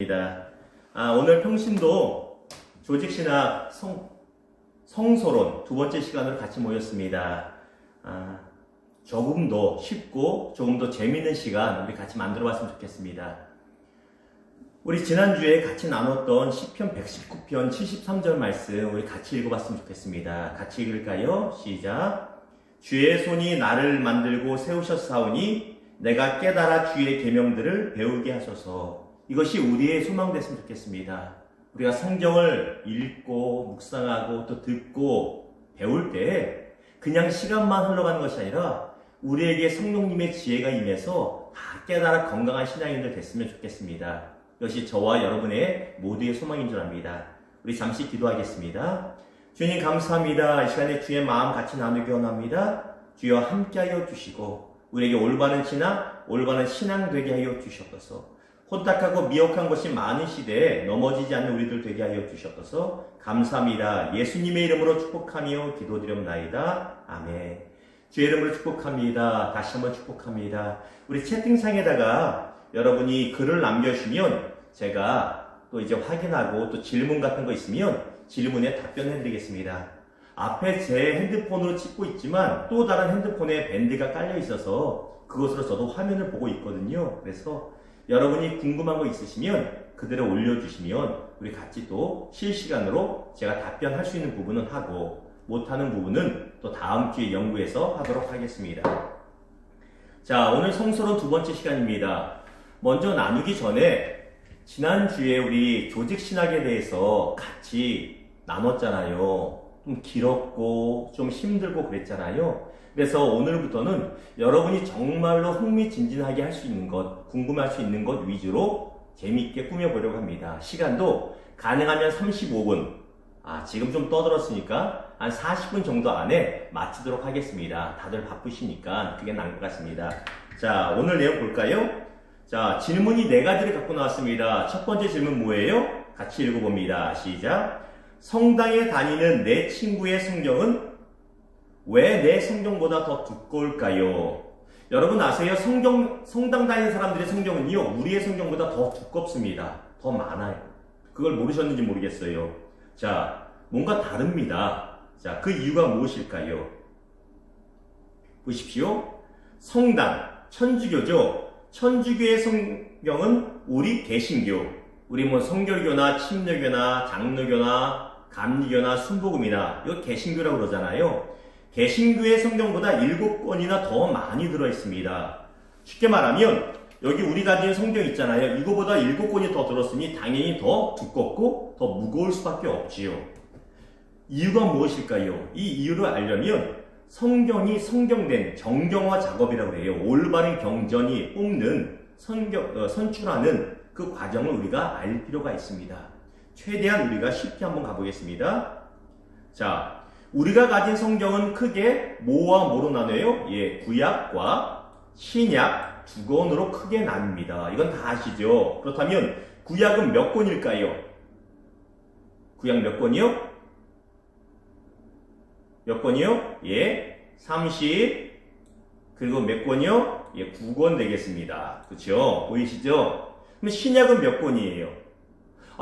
하겠습니다. 오늘 평신도 조직신학 성서론 두 번째 시간으로 같이 모였습니다. 조금 더 쉽고 조금 더 재미있는 시간 우리 같이 만들어 봤으면 좋겠습니다. 우리 지난주에 같이 나눴던 시편 119편 73절 말씀 우리 같이 읽어봤으면 좋겠습니다. 같이 읽을까요? 시작. 주의 손이 나를 만들고 세우셨사오니 내가 깨달아 주의 계명들을 배우게 하소서. 이것이 우리의 소망 됐으면 좋겠습니다. 우리가 성경을 읽고 묵상하고 또 듣고 배울 때 그냥 시간만 흘러가는 것이 아니라 우리에게 성령님의 지혜가 임해서 다 깨달아 건강한 신앙인들 됐으면 좋겠습니다. 이것이 저와 여러분의 모두의 소망인 줄 압니다. 우리 잠시 기도하겠습니다. 주님 감사합니다. 이 시간에 주의 마음 같이 나누기 원합니다. 주여 함께하여 주시고 우리에게 올바른 신앙 되게 하여 주셨소서. 혼탁하고 미혹한 것이 많은 시대에 넘어지지 않는 우리들 되게 하여 주셨소서. 감사합니다. 예수님의 이름으로 축복하며 기도드렸나이다. 아멘. 주의 이름으로 축복합니다. 다시 한번 축복합니다. 우리 채팅창에다가 여러분이 글을 남겨주시면 제가 또 이제 확인하고 또 질문 같은 거 있으면 질문에 답변해 드리겠습니다. 앞에 제 핸드폰으로 찍고 있지만 또 다른 핸드폰에 밴드가 깔려 있어서 그것으로 저도 화면을 보고 있거든요. 그래서 여러분이 궁금한 거 있으시면 그대로 올려주시면 우리 같이 또 실시간으로 제가 답변할 수 있는 부분은 하고 못하는 부분은 또 다음 주에 연구해서 하도록 하겠습니다. 자, 오늘 성서론 두 번째 시간입니다. 먼저 나누기 전에 지난주에 우리 조직신학에 대해서 같이 나눴잖아요. 좀 길었고 좀 힘들고 그랬잖아요. 그래서 오늘부터는 여러분이 정말로 흥미진진하게 할 수 있는 것, 궁금할 수 있는 것 위주로 재미있게 꾸며보려고 합니다. 시간도 가능하면 35분, 지금 좀 떠들었으니까 한 40분 정도 안에 마치도록 하겠습니다. 다들 바쁘시니까 그게 나은 것 같습니다. 자, 오늘 내용 볼까요? 자, 질문이 4가지를 갖고 나왔습니다. 첫 번째 질문 뭐예요? 같이 읽어봅니다. 시작. 성당에 다니는 내 친구의 성경은 왜 내 성경보다 더 두꺼울까요? 여러분 아세요? 성당 다니는 사람들의 성경은요, 우리의 성경보다 더 두껍습니다. 더 많아요. 그걸 모르셨는지 모르겠어요. 자, 뭔가 다릅니다. 자, 그 이유가 무엇일까요? 보십시오. 성당, 천주교죠. 천주교의 성경은 우리 개신교, 우리 뭐 성결교나 침례교나 장로교나 감리교나 순복음이나 이거 개신교라고 그러잖아요. 개신교의 성경보다 7권이나 더 많이 들어있습니다. 쉽게 말하면 여기 우리 가진 성경 있잖아요. 이거보다 7권이 더 들었으니 당연히 더 두껍고 더 무거울 수밖에 없지요. 이유가 무엇일까요? 이 이유를 알려면 성경이 성경된 정경화 작업이라고 해요. 올바른 경전이 뽑는 선출하는 그 과정을 우리가 알 필요가 있습니다. 최대한 우리가 쉽게 한번 가보겠습니다. 자, 우리가 가진 성경은 크게 뭐와 뭐로 나눠요? 예, 구약과 신약 두 권으로 크게 나뉩니다. 이건 다 아시죠? 그렇다면 구약은 몇 권일까요? 구약 몇 권이요? 몇 권이요? 예, 30. 그리고 몇 권이요? 예, 9권 되겠습니다. 그렇죠? 보이시죠? 그럼 신약은 몇 권이에요?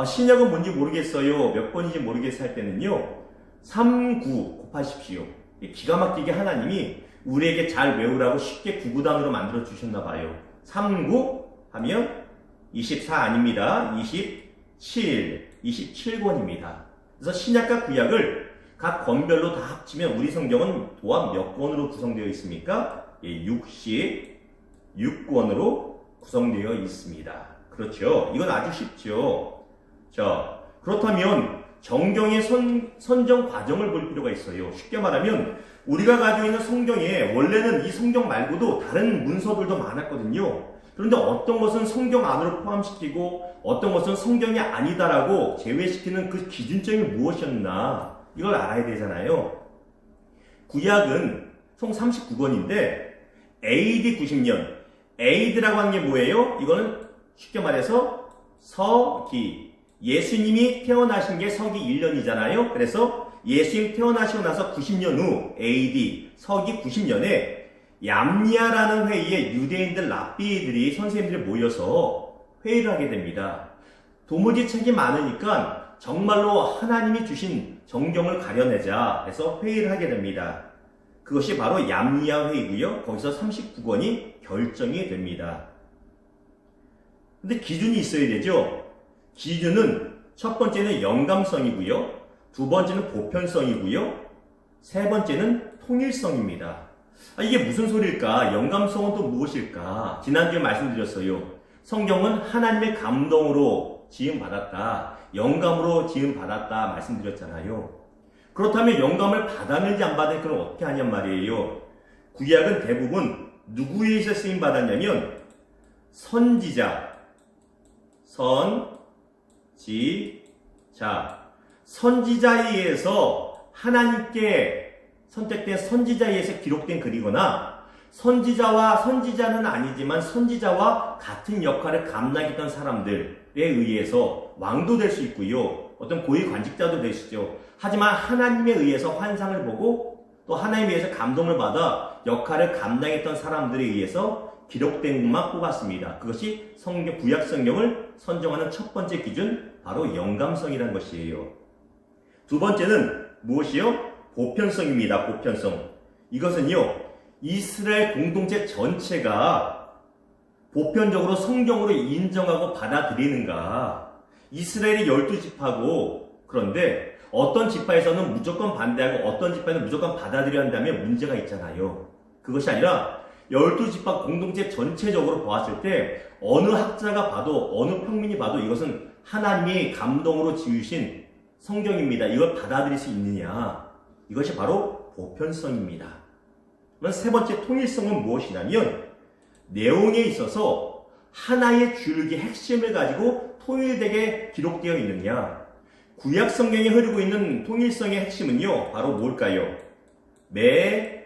신약은 뭔지 모르겠어요. 몇 권인지 모르겠어 할 때는요. 3, 9 곱하십시오. 기가 막히게 하나님이 우리에게 잘 외우라고 쉽게 구구단으로 만들어 주셨나 봐요. 3, 9 하면 24 아닙니다. 27권입니다. 그래서 신약과 구약을 각 권별로 다 합치면 우리 성경은 또한 몇 권으로 구성되어 있습니까? 예, 66권으로 구성되어 있습니다. 그렇죠? 이건 아주 쉽죠? 자, 그렇다면 정경의 선정 과정을 볼 필요가 있어요. 쉽게 말하면 우리가 가지고 있는 성경에 원래는 이 성경 말고도 다른 문서들도 많았거든요. 그런데 어떤 것은 성경 안으로 포함시키고 어떤 것은 성경이 아니다라고 제외시키는 그 기준점이 무엇이었나 이걸 알아야 되잖아요. 구약은 총 39권인데 AD 90년, AD라고 하는 게 뭐예요? 이거는 쉽게 말해서 서기, 예수님이 태어나신 게 서기 1년이잖아요. 그래서 예수님 태어나시고 나서 90년 후 AD, 서기 90년에 얌리아라는 회의에 유대인들 랍비들이 선생님들이 모여서 회의를 하게 됩니다. 도무지 책이 많으니까 정말로 하나님이 주신 정경을 가려내자 해서 회의를 하게 됩니다. 그것이 바로 얌리아 회의고요. 거기서 39권이 결정이 됩니다. 근데 기준이 있어야 되죠. 기준은 첫 번째는 영감성이고요. 두 번째는 보편성이고요. 세 번째는 통일성입니다. 이게 무슨 소리일까? 영감성은 또 무엇일까? 지난주에 말씀드렸어요. 성경은 하나님의 감동으로 지음받았다. 영감으로 지음받았다 말씀드렸잖아요. 그렇다면 영감을 받았는지 안 받았는지 그럼 어떻게 하냔 말이에요. 구약은 대부분 누구에 의해서 쓰임받았냐면 선지자, 선지자에 의해서 하나님께 선택된 선지자에 의해서 기록된 글이거나 선지자는 아니지만 선지자와 같은 역할을 감당했던 사람들에 의해서 왕도 될 수 있고요. 어떤 고위 관직자도 되시죠. 하지만 하나님에 의해서 환상을 보고 또 하나님에 의해서 감동을 받아 역할을 감당했던 사람들에 의해서 기록된 것만 뽑았습니다. 그것이 성경, 구약 성경을 선정하는 첫 번째 기준, 바로 영감성이라는 것이에요. 두 번째는 무엇이요? 보편성입니다. 보편성. 이것은요, 이스라엘 공동체 전체가 보편적으로 성경으로 인정하고 받아들이는가. 이스라엘이 12지파고, 그런데 어떤 지파에서는 무조건 반대하고 어떤 지파에는 무조건 받아들여야 한다면 문제가 있잖아요. 그것이 아니라 12지파 공동체 전체적으로 보았을 때 어느 학자가 봐도 어느 평민이 봐도 이것은 하나님이 감동으로 지으신 성경입니다. 이걸 받아들일 수 있느냐. 이것이 바로 보편성입니다. 세 번째 통일성은 무엇이냐면 내용에 있어서 하나의 줄기 핵심을 가지고 통일되게 기록되어 있느냐. 구약 성경에 흐르고 있는 통일성의 핵심은요, 바로 뭘까요? 메시야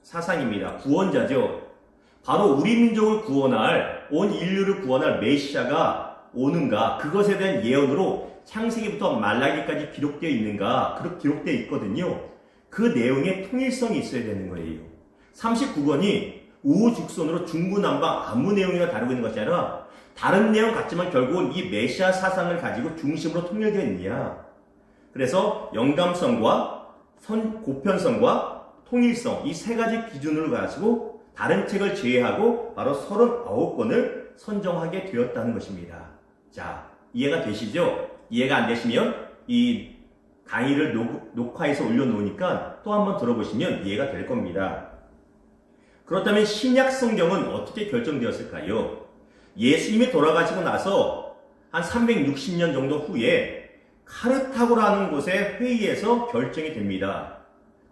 사상입니다. 구원자죠. 바로 우리 민족을 구원할, 온 인류를 구원할 메시아가 오는가, 그것에 대한 예언으로 창세기부터 말라기까지 기록되어 있는가, 그렇게 기록되어 있거든요. 그 내용에 통일성이 있어야 되는 거예요. 39권이 우후죽순으로 중구난방 아무 내용이나 다루고 있는 것이 아니라 다른 내용 같지만 결국은 이 메시아 사상을 가지고 중심으로 통일되어 있느냐. 그래서 영감성과 보편성과 통일성, 이 세 가지 기준을 가지고 다른 책을 제외하고 바로 39권을 선정하게 되었다는 것입니다. 자, 이해가 되시죠? 이해가 안 되시면 이 강의를 녹화해서 올려놓으니까 또 한번 들어보시면 이해가 될 겁니다. 그렇다면 신약 성경은 어떻게 결정되었을까요? 예수님이 돌아가시고 나서 한 360년 정도 후에 카르타고라는 곳의 회의에서 결정이 됩니다.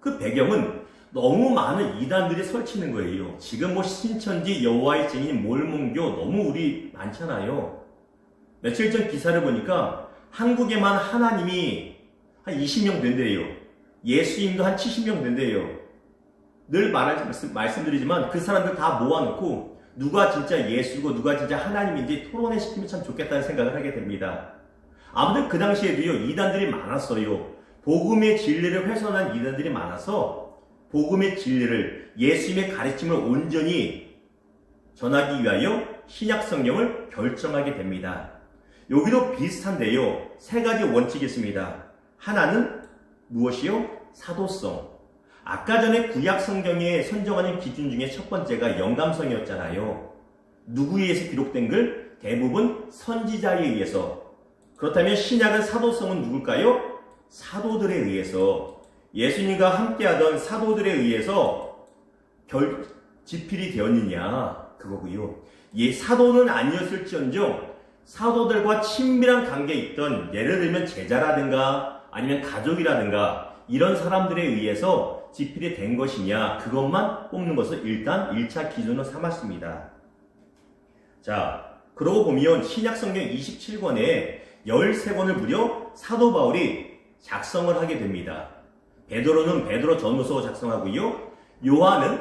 그 배경은 너무 많은 이단들이 설치는 거예요. 지금 뭐 신천지, 여호와의 증인, 몰몬교 너무 우리 많잖아요. 며칠 전 기사를 보니까 한국에만 하나님이 한 20명 된대요. 예수님도 한 70명 된대요. 늘 말씀드리지만 그 사람들 다 모아놓고 누가 진짜 예수고 누가 진짜 하나님인지 토론회 시키면 참 좋겠다는 생각을 하게 됩니다. 아무튼 그 당시에도요, 이단들이 많았어요. 복음의 진리를 훼손한 이단들이 많아서 복음의 진리를, 예수님의 가르침을 온전히 전하기 위하여 신약 성경을 결정하게 됩니다. 여기도 비슷한데요, 세 가지 원칙이 있습니다. 하나는 무엇이요? 사도성. 아까 전에 구약 성경에 선정하는 기준 중에 첫 번째가 영감성이었잖아요. 누구에 의해서 기록된 글? 대부분 선지자에 의해서. 그렇다면 신약은 사도성은 누굴까요? 사도들에 의해서. 예수님과 함께하던 사도들에 의해서 지필이 되었느냐, 그거고요. 사도는 아니었을지언정 사도들과 친밀한 관계에 있던, 예를 들면 제자라든가 아니면 가족이라든가 이런 사람들에 의해서 지필이 된 것이냐, 그것만 뽑는 것을 일단 1차 기준으로 삼았습니다. 자, 그러고 보면 신약성경 27권에 13권을 무려 사도 바울이 작성을 하게 됩니다. 베드로는 베드로 전후서 작성하고요. 요한은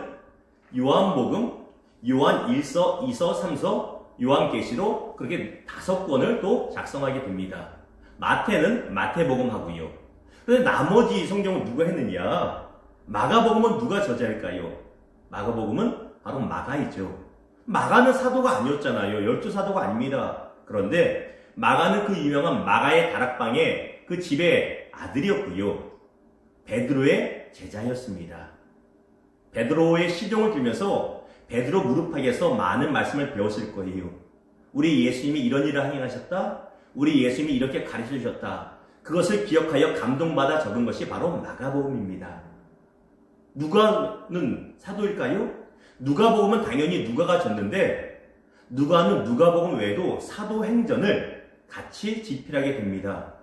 요한복음, 요한 1서, 2서, 3서, 요한계시록, 그렇게 5권을 또 작성하게 됩니다. 마태는 마태복음 하고요. 그런데 나머지 성경은 누가 했느냐? 마가복음은 누가 저자일까요? 마가복음은 바로 마가이죠. 마가는 사도가 아니었잖아요. 12사도가 아닙니다. 그런데 마가는 그 유명한 마가의 다락방에 그 집의 아들이었고요. 베드로의 제자였습니다. 베드로의 시종을 들면서 베드로 무릎팍에서 많은 말씀을 배웠을 거예요. 우리 예수님이 이런 일을 행하셨다. 우리 예수님이 이렇게 가르쳐 주셨다. 그것을 기억하여 감동받아 적은 것이 바로 마가복음입니다. 누가는 사도일까요? 누가복음은 당연히 누가가 졌는데 누가는 누가복음 외에도 사도행전을 같이 집필하게 됩니다.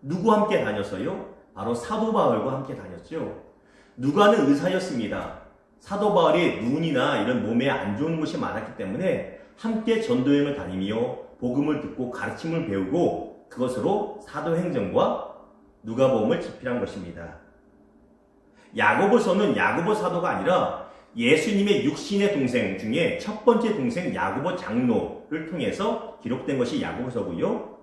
누구와 함께 다녔어요? 바로 사도 바울과 함께 다녔죠. 누가는 의사였습니다. 사도 바울이 눈이나 이런 몸에 안 좋은 것이 많았기 때문에 함께 전도여행을 다니며 복음을 듣고 가르침을 배우고 그것으로 사도행전과 누가복음을 집필한 것입니다. 야고보서는 야고보 사도가 아니라 예수님의 육신의 동생 중에 첫 번째 동생 야고보 장로를 통해서 기록된 것이 야고보서고요.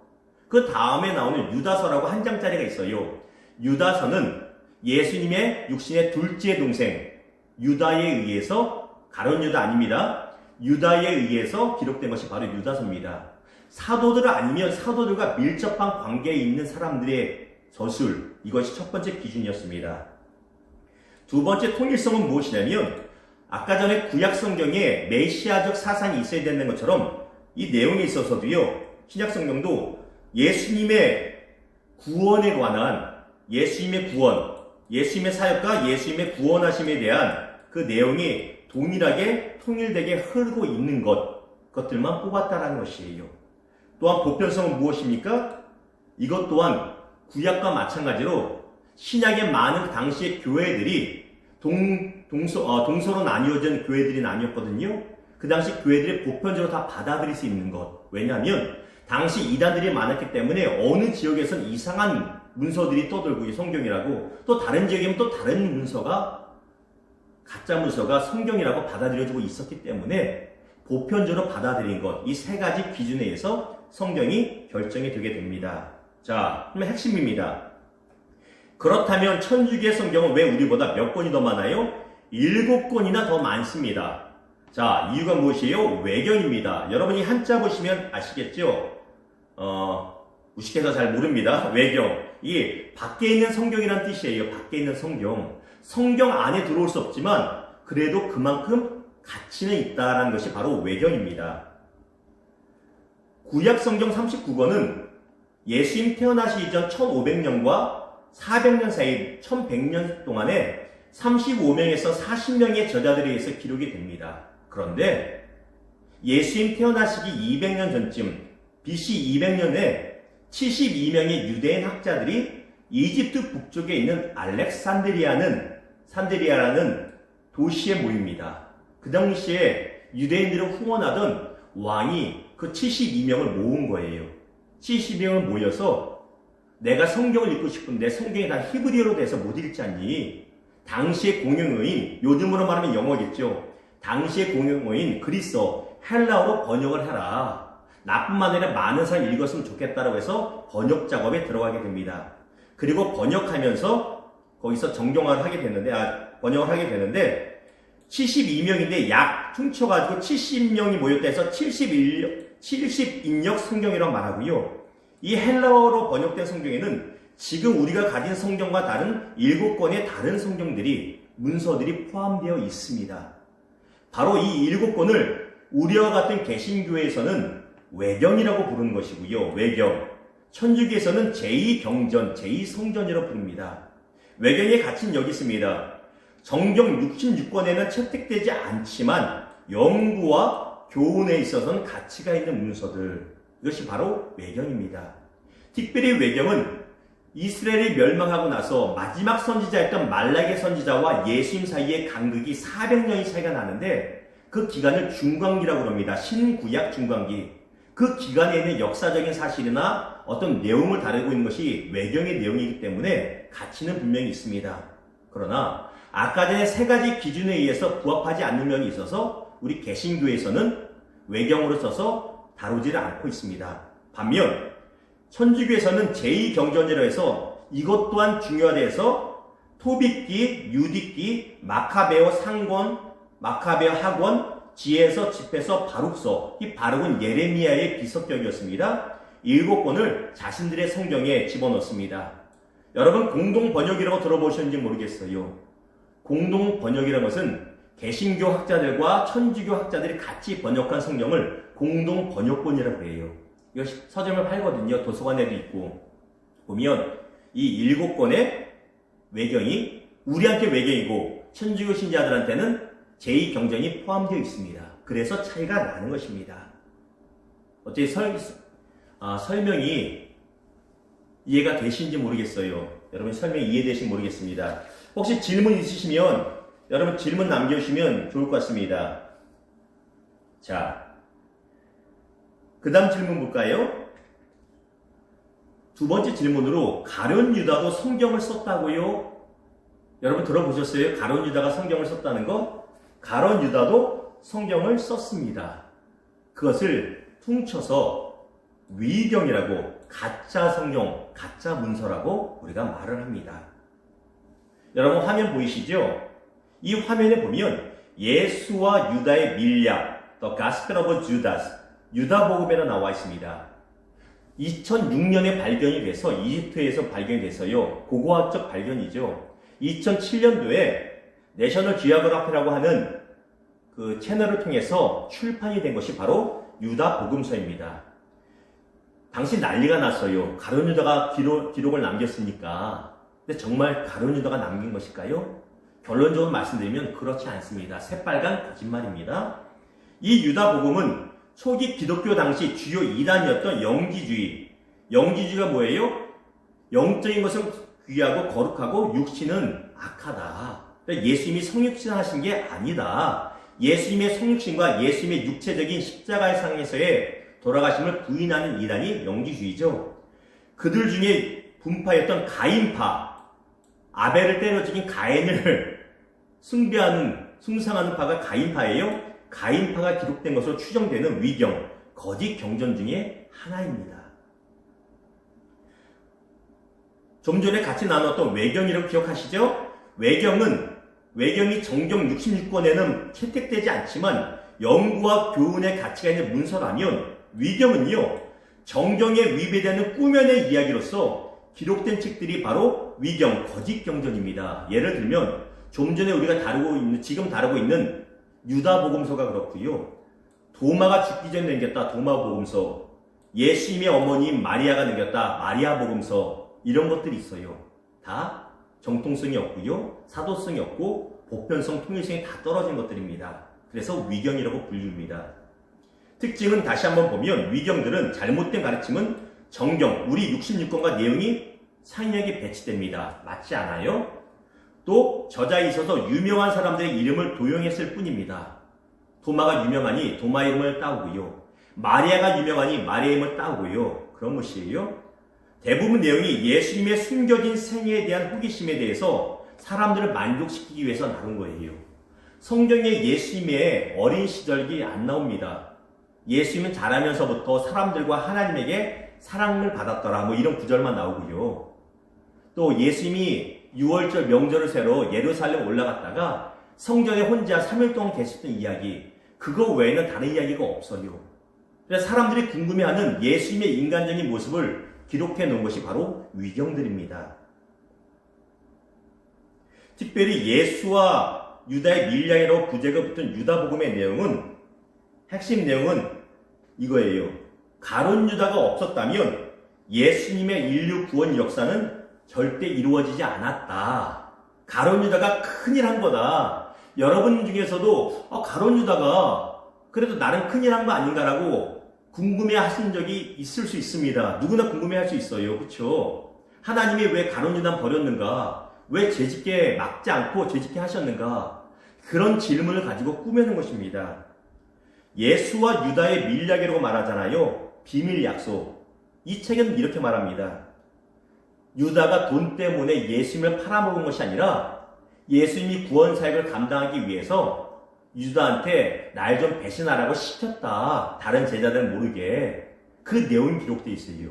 그 다음에 나오는 유다서라고 한 장짜리가 있어요. 유다서는 예수님의 육신의 둘째 동생 유다에 의해서, 가룟 유다 아닙니다. 유다에 의해서 기록된 것이 바로 유다서입니다. 사도들 아니면 사도들과 밀접한 관계에 있는 사람들의 저술, 이것이 첫 번째 기준이었습니다. 두 번째 통일성은 무엇이냐면 아까 전에 구약 성경에 메시아적 사상이 있어야 되는 것처럼 이 내용에 있어서도요. 신약 성경도 예수님의 구원에 관한 예수님의 구원, 예수님의 사역과 예수님의 구원하심에 대한 그 내용이 동일하게 통일되게 흐르고 있는 것들만 뽑았다라는 것이에요. 또한 보편성은 무엇입니까? 이것 또한 구약과 마찬가지로 신약의 많은 당시의 교회들이 동서로 나뉘어진 교회들이 나뉘었거든요. 그 당시 교회들이 보편적으로 다 받아들일 수 있는 것. 왜냐하면 당시 이단들이 많았기 때문에 어느 지역에선 이상한 문서들이 떠돌고 이 성경이라고, 또 다른 지역이면 또 다른 문서가, 가짜 문서가 성경이라고 받아들여지고 있었기 때문에 보편적으로 받아들인 것, 이 세 가지 기준에 의해서 성경이 결정이 되게 됩니다. 자, 그러면 핵심입니다. 그렇다면 천주교의 성경은 왜 우리보다 몇 권이 더 많아요? 7권이나 더 많습니다. 자, 이유가 무엇이에요? 외경입니다. 여러분이 한자 보시면 아시겠죠? 무식해서 잘 모릅니다. 외경. 이게 밖에 있는 성경이란 뜻이에요. 밖에 있는 성경. 성경 안에 들어올 수 없지만 그래도 그만큼 가치는 있다라는 것이 바로 외경입니다. 구약 성경 39권은 예수님 태어나시기 전 1500년과 400년 사이 1100년 동안에 35명에서 40명의 저자들에 의해서 기록이 됩니다. 그런데 예수님 태어나시기 200년 전쯤 BC 200년에 72명의 유대인 학자들이 이집트 북쪽에 있는 산드리아라는 도시에 모입니다. 그 당시에 유대인들을 후원하던 왕이 그 72명을 모은 거예요. 72명을 모여서 내가 성경을 읽고 싶은데 성경이 다 히브리어로 돼서 못 읽지 않니? 당시의 공용어인, 요즘으로 말하면 영어겠죠. 당시의 공용어인 그리스어, 헬라어로 번역을 해라. 나뿐만 아니라 많은 사람이 읽었으면 좋겠다라고 해서 번역 작업에 들어가게 됩니다. 그리고 번역하면서 거기서 번역을 하게 되는데 72명인데 약 퉁쳐가지고 70명이 모였다 해서 70인역 성경이라고 말하고요. 이 헬라어로 번역된 성경에는 지금 우리가 가진 성경과 다른 7권의 다른 성경들이, 문서들이 포함되어 있습니다. 바로 이 7권을 우리와 같은 개신교에서는 외경이라고 부르는 것이고요. 외경. 천주교에서는 제2경전, 제2성전이라고 부릅니다. 외경의 가치는 여기 있습니다. 정경 66권에는 채택되지 않지만 연구와 교훈에 있어서는 가치가 있는 문서들, 이것이 바로 외경입니다. 특별히 외경은 이스라엘이 멸망하고 나서 마지막 선지자였던 말라기 선지자와 예수님 사이의 간극이 400년이 차이가 나는데 그 기간을 중간기라고 합니다. 신구약 중간기. 그 기간에 있는 역사적인 사실이나 어떤 내용을 다루고 있는 것이 외경의 내용이기 때문에 가치는 분명히 있습니다. 그러나 아까 전에 세 가지 기준에 의해서 부합하지 않는 면이 있어서 우리 개신교에서는 외경으로 써서 다루지를 않고 있습니다. 반면 천주교에서는 제2경전이라고 해서 이것 또한 중요하다 해서 토빗기, 유딕기, 마카베오 상권, 마카베오 학원, 지혜서, 집에서, 바룩서. 이 바룩은 예레미야의 비석격이었습니다. 7권을 자신들의 성경에 집어넣습니다. 여러분, 공동 번역이라고 들어보셨는지 모르겠어요. 공동 번역이라는 것은 개신교 학자들과 천주교 학자들이 같이 번역한 성경을 공동 번역본이라고 해요. 이거 서점을 팔거든요. 도서관에도 있고. 보면 이 7권의 외경이 우리한테 외경이고 천주교 신자들한테는 제2경전이 포함되어 있습니다. 그래서 차이가 나는 것입니다. 어떻게 설명이 이해가 되시는지 모르겠어요. 여러분 설명이 이해되시는지 모르겠습니다. 혹시 질문 있으시면 여러분 질문 남겨주시면 좋을 것 같습니다. 자, 그 다음 질문 볼까요? 두 번째 질문으로 가룟 유다도 성경을 썼다고요? 여러분 들어보셨어요? 가룟 유다가 성경을 썼다는 거? 가룟 유다도 성경을 썼습니다. 그것을 퉁쳐서 위경이라고, 가짜 성경, 가짜 문서라고 우리가 말을 합니다. 여러분 화면 보이시죠? 이 화면에 보면 예수와 유다의 밀약, The Gospel of Judas, 유다복음에도 나와 있습니다. 2006년에 발견이 돼서 이집트에서 발견이 돼서요. 고고학적 발견이죠. 2007년도에 내셔널 지오그래피라고 하는 그 채널을 통해서 출판이 된 것이 바로 유다복음서입니다. 당시 난리가 났어요. 가룟 유다가 기록을 남겼으니까. 근데 정말 가룟 유다가 남긴 것일까요? 결론적으로 말씀드리면 그렇지 않습니다. 새빨간 거짓말입니다. 이 유다복음은 초기 기독교 당시 주요 이단이었던 영지주의. 영지주의가 뭐예요? 영적인 것은 귀하고 거룩하고 육신은 악하다. 예수님이 성육신 하신 게 아니다. 예수님의 성육신과 예수님의 육체적인 십자가의 상에서의 돌아가심을 부인하는 이단이 영지주의죠. 그들 중에 분파였던 가인파, 아벨을 때려 죽인 가인을 숭상하는 파가 가인파예요. 가인파가 기록된 것으로 추정되는 위경, 거짓 경전 중에 하나입니다. 좀 전에 같이 나눴던 외경이라고 기억하시죠? 외경이 정경 66권에는 채택되지 않지만 연구와 교훈의 가치가 있는 문서라면 위경은요, 정경에 위배되는 꾸며낸 이야기로서 기록된 책들이 바로 위경, 거짓 경전입니다. 예를 들면 좀 전에 우리가 지금 다루고 있는 유다복음서가 그렇고요. 도마가 죽기 전에 남겼다, 도마복음서. 예수님의 어머니 마리아가 남겼다, 마리아복음서. 이런 것들이 있어요. 다 정통성이 없고요. 사도성이 없고 보편성, 통일성이 다 떨어진 것들입니다. 그래서 위경이라고 불립니다. 특징은 다시 한번 보면 위경들은 잘못된 가르침은 정경, 우리 66권과 내용이 상이하게 배치됩니다. 맞지 않아요? 또 저자에 있어서 유명한 사람들의 이름을 도용했을 뿐입니다. 도마가 유명하니 도마 이름을 따오고요. 마리아가 유명하니 마리아 이름을 따오고요. 그런 것이에요. 대부분 내용이 예수님의 숨겨진 생애에 대한 호기심에 대해서 사람들을 만족시키기 위해서 나눈 거예요. 성경에 예수님의 어린 시절이 안 나옵니다. 예수님은 자라면서부터 사람들과 하나님에게 사랑을 받았더라, 이런 구절만 나오고요. 또 예수님이 6월절 명절을 새로 예루살렘 올라갔다가 성전에 혼자 3일 동안 계셨던 이야기, 그거 외에는 다른 이야기가 없어요. 그래서 사람들이 궁금해하는 예수님의 인간적인 모습을 기록해 놓은 것이 바로 위경들입니다. 특별히 예수와 유다의 밀약이라고 부제가 붙은 유다복음의 핵심 내용은 이거예요. 가룟 유다가 없었다면 예수님의 인류 구원 역사는 절대 이루어지지 않았다. 가룟 유다가 큰일 한 거다. 여러분 중에서도 가룟 유다가 그래도 나름 큰일 한 거 아닌가라고 궁금해 하신 적이 있을 수 있습니다. 누구나 궁금해 할 수 있어요. 그렇죠? 하나님이 왜 가룟 유다를 버렸는가? 왜 죄짓게 막지 않고 죄짓게 하셨는가? 그런 질문을 가지고 꾸며낸 것입니다. 예수와 유다의 밀약이라고 말하잖아요. 비밀 약속. 이 책은 이렇게 말합니다. 유다가 돈 때문에 예수님을 팔아먹은 것이 아니라 예수님이 구원 사역을 감당하기 위해서 유다한테 날 좀 배신하라고 시켰다. 다른 제자들은 모르게. 그 내용이 기록되어 있어요.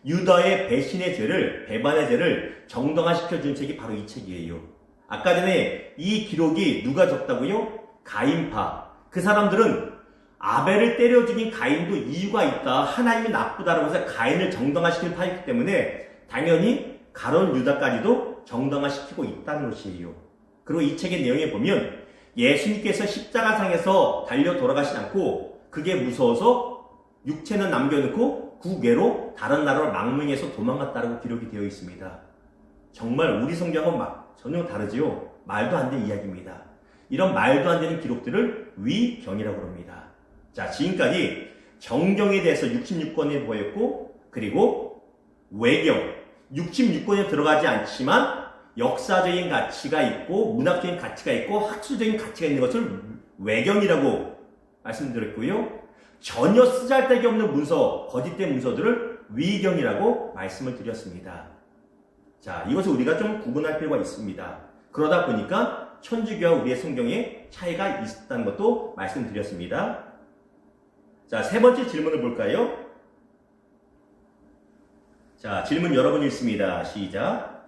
유다의 배신의 죄를, 배반의 죄를 정당화시켜준 책이 바로 이 책이에요. 아까 전에 이 기록이 누가 적다고요? 가인파. 그 사람들은 아벨을 때려 죽인 가인도 이유가 있다. 하나님이 나쁘다라고 해서 가인을 정당화시키는 파이기 때문에 당연히 가룟 유다까지도 정당화시키고 있다는 것이에요. 그리고 이 책의 내용에 보면 예수님께서 십자가상에서 달려 돌아가시지 않고 그게 무서워서 육체는 남겨놓고 국외로 다른 나라로 망명해서 도망갔다고 기록이 되어 있습니다. 정말 우리 성경은 전혀 다르지요. 말도 안 되는 이야기입니다. 이런 말도 안 되는 기록들을 위경이라고 합니다. 자, 지금까지 정경에 대해서 66권에 보였고, 그리고 외경, 66권에 들어가지 않지만 역사적인 가치가 있고 문학적인 가치가 있고 학술적인 가치가 있는 것을 외경이라고 말씀드렸고요. 전혀 쓰잘데기 없는 문서, 거짓된 문서들을 위경이라고 말씀을 드렸습니다. 자, 이것을 우리가 좀 구분할 필요가 있습니다. 그러다 보니까 천주교와 우리의 성경에 차이가 있다는 것도 말씀드렸습니다. 자, 세 번째 질문을 볼까요? 자, 질문 여러분 읽습니다. 시작.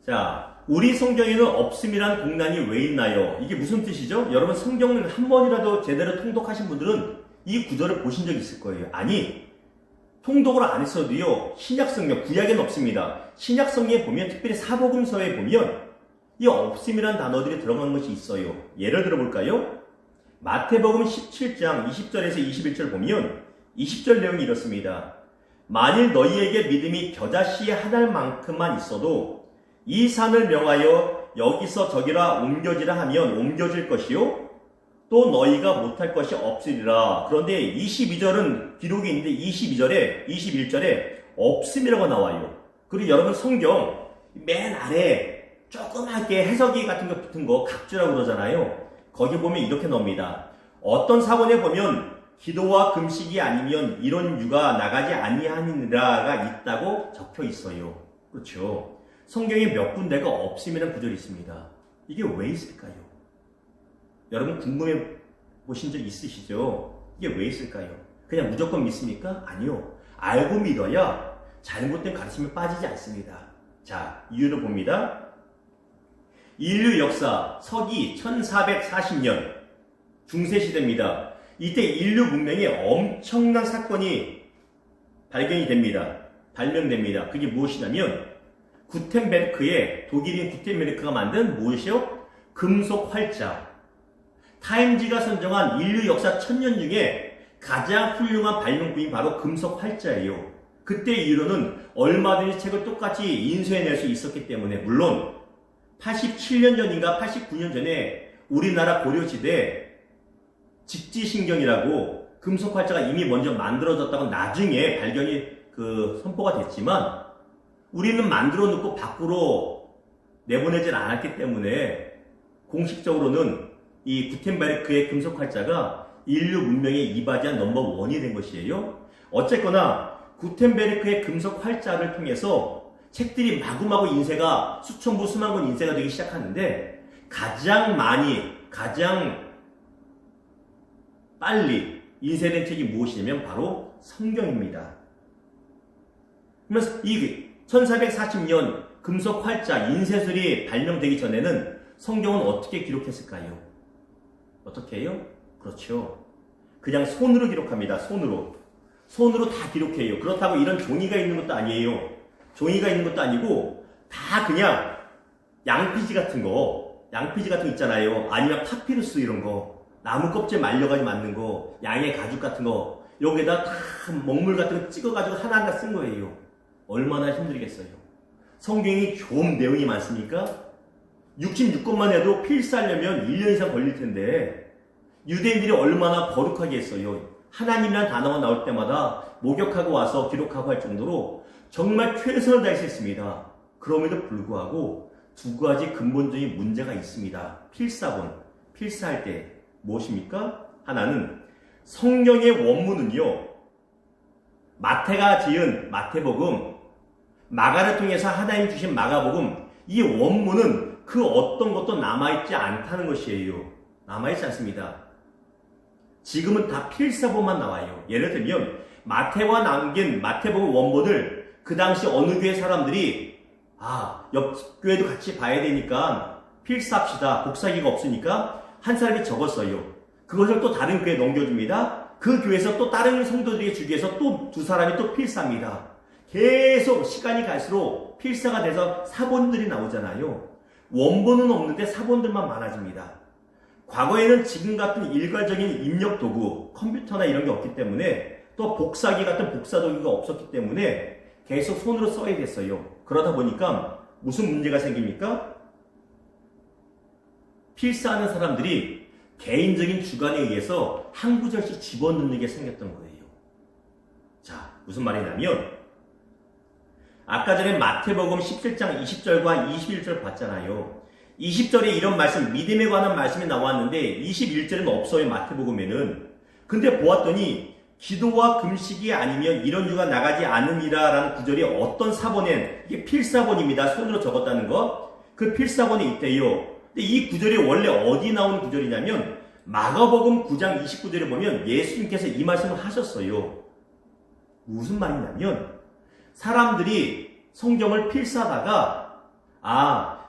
자, 우리 성경에는 없음이란 공란이 왜 있나요? 이게 무슨 뜻이죠? 여러분 성경을 한 번이라도 제대로 통독하신 분들은 이 구절을 보신 적이 있을 거예요. 아니, 통독을 안 했어도요, 신약성경, 구약에는 없습니다. 신약성경에 보면, 특별히 사복음서에 보면 이 없음이란 단어들이 들어간 것이 있어요. 예를 들어 볼까요? 마태복음 17장 20절에서 21절 보면 20절 내용이 이렇습니다. 만일 너희에게 믿음이 겨자씨 한 알만큼만 있어도 이 산을 명하여 여기서 저기라 옮겨지라 하면 옮겨질 것이요 또 너희가 못할 것이 없으리라. 그런데 22절은 기록이 있는데 21절에 없음이라고 나와요. 그리고 여러분 성경 맨 아래 조그맣게 해석이 같은 거 붙은 거 각주라고 그러잖아요. 거기 보면 이렇게 나옵니다. 어떤 사본에 보면 기도와 금식이 아니면 이런 유가 나가지 아니하니라가 있다고 적혀 있어요. 그렇죠? 성경에 몇 군데가 없음이라는 구절이 있습니다. 이게 왜 있을까요? 여러분 궁금해 보신 적 있으시죠? 이게 왜 있을까요? 그냥 무조건 믿습니까? 아니요. 알고 믿어야 잘못된 가르침에 빠지지 않습니다. 자, 이유를 봅니다. 인류 역사 서기 1440년 중세시대입니다. 이때 인류 문명에 엄청난 사건이 발명됩니다. 그게 무엇이냐면 독일인 구텐베르크가 만든 무엇이요? 금속 활자. 타임지가 선정한 인류 역사 1000년 중에 가장 훌륭한 발명품이 바로 금속 활자예요. 그때 이후로는 얼마든지 책을 똑같이 인쇄해낼 수 있었기 때문에, 물론 87년 전인가 89년 전에 우리나라 고려시대 직지신경이라고 금속 활자가 이미 먼저 만들어졌다고 나중에 선포가 됐지만 우리는 만들어 놓고 밖으로 내보내질 않았기 때문에 공식적으로는 이 구텐베르크의 금속 활자가 인류 문명에 이바지한 넘버 1이 된 것이에요. 어쨌거나 구텐베르크의 금속 활자를 통해서 책들이 마구마구 인쇄가 수천 부 수만 권 인쇄가 되기 시작하는데 가장 빨리 인쇄된 책이 무엇이냐면 바로 성경입니다. 그러면서 이 1440년 금속 활자 인쇄술이 발명되기 전에는 성경은 어떻게 기록했을까요? 어떻게 해요? 그렇죠. 그냥 손으로 기록합니다. 손으로 다 기록해요. 그렇다고 이런 종이가 있는 것도 아니에요. 종이가 있는 것도 아니고 다 그냥 양피지 같은 거 있잖아요. 아니면 파피루스 이런 거, 나무 껍질 말려가지고 만든 거, 양의 가죽 같은 거, 여기에다 다 먹물 같은 거 찍어가지고 하나하나 쓴 거예요. 얼마나 힘들겠어요. 성경이 좀 내용이 많습니까? 66권만 해도 필사하려면 1년 이상 걸릴 텐데 유대인들이 얼마나 거룩하게 했어요. 하나님이라는 단어가 나올 때마다 목욕하고 와서 기록하고 할 정도로 정말 최선을 다했습니다. 그럼에도 불구하고 두 가지 근본적인 문제가 있습니다. 필사할 때 무엇입니까? 하나는 성경의 원문은요, 마태가 지은 마태복음, 마가를 통해서 하나님 주신 마가복음, 이 원문은 그 어떤 것도 남아있지 않다는 것이에요. 남아있지 않습니다. 지금은 다 필사본만 나와요. 예를 들면 마태가 남긴 마태복음 원본을 그 당시 어느 교회 사람들이 옆 교회도 같이 봐야 되니까 필사합시다. 복사기가 없으니까 한 사람이 적었어요. 그것을 또 다른 교회에 넘겨줍니다. 그 교회에서 또 다른 성도들에게 주기 위해서 또 두 사람이 또 필사합니다. 계속 시간이 갈수록 필사가 돼서 사본들이 나오잖아요. 원본은 없는데 사본들만 많아집니다. 과거에는 지금 같은 일괄적인 입력 도구, 컴퓨터나 이런 게 없기 때문에 또 복사기 같은 복사 도구가 없었기 때문에 계속 손으로 써야 됐어요. 그러다 보니까 무슨 문제가 생깁니까? 필사하는 사람들이 개인적인 주관에 의해서 한 구절씩 집어넣는 게 생겼던 거예요. 자, 무슨 말이냐면 아까 전에 마태복음 17장 20절과 21절 봤잖아요. 20절에 이런 말씀, 믿음에 관한 말씀이 나왔는데 21절은 없어요, 마태복음에는. 근데 보았더니 기도와 금식이 아니면 이런 유가 나가지 않으리라 라는 구절이 어떤 사본엔, 이게 필사본입니다. 손으로 적었다는 거. 그 필사본에 있대요. 근데 이 구절이 원래 어디 나온 구절이냐면 마가복음 9장 29절에 보면 예수님께서 이 말씀을 하셨어요. 무슨 말이냐면 사람들이 성경을 필사하다가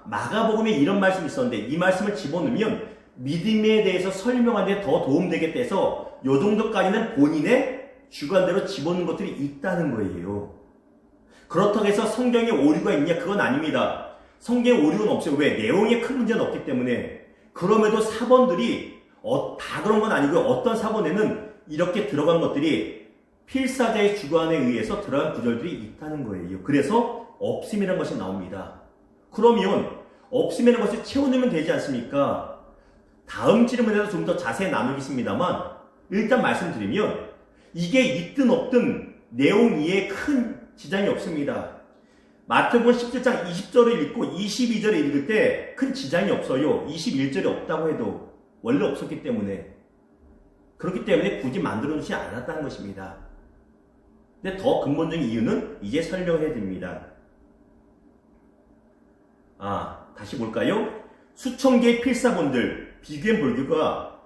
마가복음에 이런 말씀이 있었는데 이 말씀을 집어넣으면 믿음에 대해서 설명하는 데 더 도움되겠다 해서 요 정도까지는 본인의 주관대로 집어넣는 것들이 있다는 거예요. 그렇다고 해서 성경에 오류가 있냐? 그건 아닙니다. 성경에 오류는 없어요. 왜? 내용에 큰 문제는 없기 때문에. 그럼에도 사본들이 다 그런 건 아니고요. 어떤 사본에는 이렇게 들어간 것들이 필사자의 주관에 의해서 들어간 구절들이 있다는 거예요. 그래서 없음이라는 것이 나옵니다. 그러면 없음이라는 것을 채워넣으면 되지 않습니까? 다음 질문에서 좀 더 자세히 나누겠습니다만 일단 말씀드리면 이게 있든 없든 내용 이해에 큰 지장이 없습니다. 마태복음 17장 20절을 읽고 22절을 읽을 때 큰 지장이 없어요. 21절이 없다고 해도 원래 없었기 때문에. 그렇기 때문에 굳이 만들어 놓지 않았다는 것입니다. 근데 더 근본적인 이유는 이제 설명해 드립니다. 다시 볼까요? 수천 개의 필사본들, 비교해 볼기가